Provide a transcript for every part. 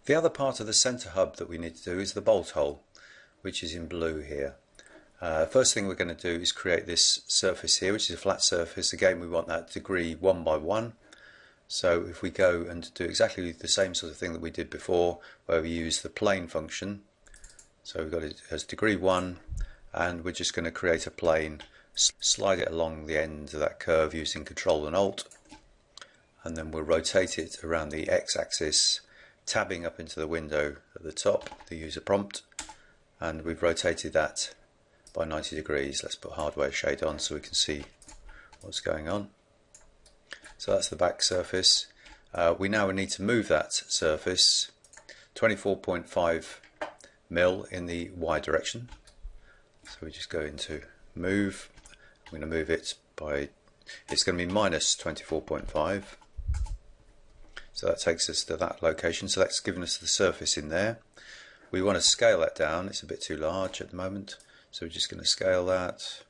The other part of the center hub that we need to do is the bolt hole, which is in blue here. First thing we're going to do is create this surface here, which is a flat surface. Again, we want that degree 1 by 1. So if we go and do exactly the same sort of thing that we did before, where we use the plane function, so we've got it as degree 1, and we're just going to create a plane, slide it along the end of that curve using Control and Alt, and then we'll rotate it around the x-axis, tabbing up into the window at the top, the user prompt, and we've rotated that by 90 degrees. Let's put hardware shade on so we can see what's going on. So that's the back surface. We now need to move that surface 24.5 mil in the Y direction. So we just go into move. I'm going to move it by, it's going to be minus 24.5. So that takes us to that location. So that's given us the surface in there. We want to scale that down. It's a bit too large at the moment. So we're just going to scale that.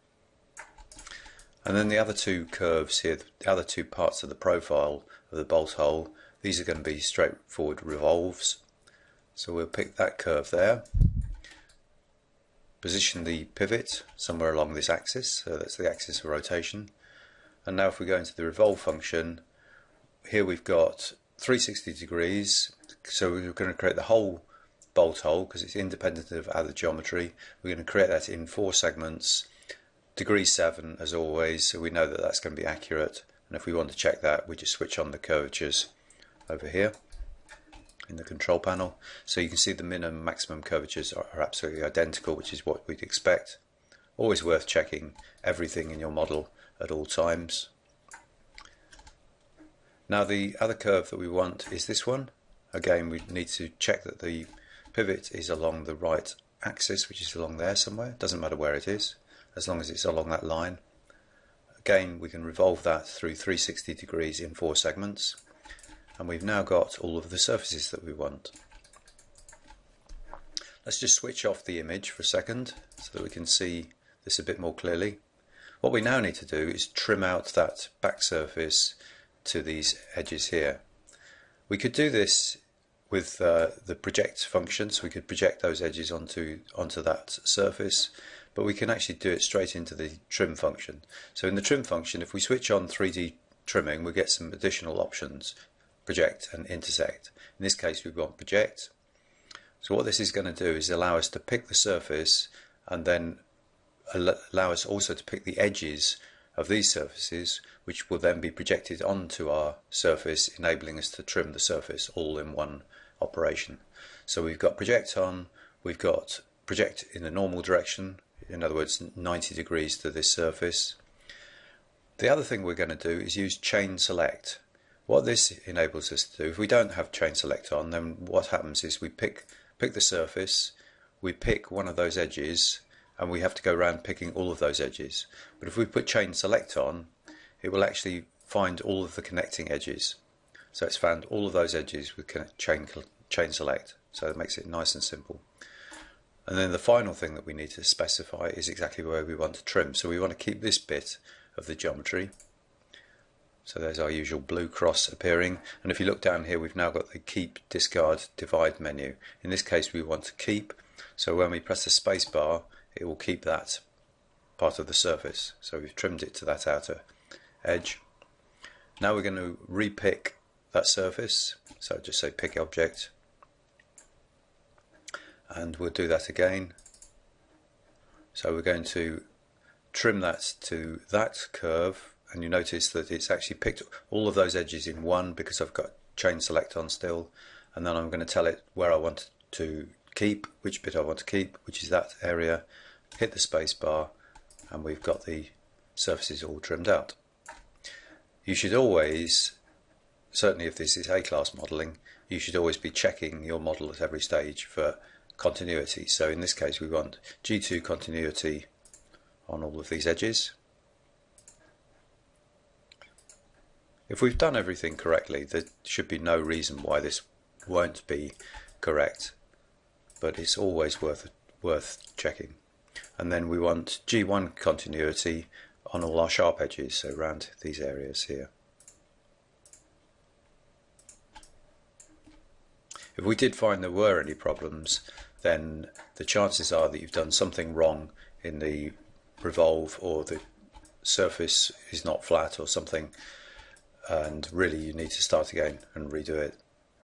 And then the other two curves here, the other two parts of the profile of the bolt hole, these are going to be straightforward revolves. So we'll pick that curve there, position the pivot somewhere along this axis, so that's the axis of rotation. And now if we go into the revolve function, here we've got 360 degrees, so we're going to create the whole bolt hole because it's independent of other geometry. We're going to create that in 4 segments. Degree 7 as always, so we know that that's going to be accurate, and if we want to check that we just switch on the curvatures over here in the control panel, so you can see the minimum and maximum curvatures are absolutely identical, which is what we'd expect. Always worth checking everything in your model at all times. Now the other curve that we want is this one. Again, we need to check that the pivot is along the right axis, which is along there somewhere, doesn't matter where it is, as long as it's along that line. Again, we can revolve that through 360 degrees in 4 segments, and we've now got all of the surfaces that we want. Let's just switch off the image for a second so that we can see this a bit more clearly. What we now need to do is trim out that back surface to these edges here. We could do this with the project function, so we could project those edges onto that surface, but we can actually do it straight into the trim function. So in the trim function, if we switch on 3D trimming, we get some additional options, project and intersect. In this case we want project. So what this is going to do is allow us to pick the surface and then allow us also to pick the edges of these surfaces, which will then be projected onto our surface, enabling us to trim the surface all in one operation. So we've got project on, we've got project in the normal direction, in other words 90 degrees to this surface. The other thing we're going to do is use chain select. What this enables us to do, if we don't have chain select on, then what happens is we pick the surface, we pick one of those edges, and we have to go around picking all of those edges. But if we put chain select on, it will actually find all of the connecting edges. So it's found all of those edges with chain select, so it makes it nice and simple. And then the final thing that we need to specify is exactly where we want to trim. So we want to keep this bit of the geometry. So there's our usual blue cross appearing, and if you look down here we've now got the keep, discard, divide menu. In this case we want to keep, so when we press the space bar it will keep that part of the surface. So we've trimmed it to that outer edge. Now we're going to re-pick that surface, so just say pick object, and we'll do that again. So we're going to trim that to that curve, and you notice that it's actually picked all of those edges in one because I've got chain select on still, and then I'm going to tell it where I want to keep, which bit I want to keep, which is that area, hit the space bar, and we've got the surfaces all trimmed out. You should always, certainly if this is A-class modelling, you should always be checking your model at every stage for continuity. So in this case we want G2 continuity on all of these edges. If we've done everything correctly, there should be no reason why this won't be correct, but it's always worth checking. And then we want G1 continuity on all our sharp edges, so around these areas here. If we did find there were any problems, then the chances are that you've done something wrong in the revolve, or the surface is not flat or something, and really you need to start again and redo it.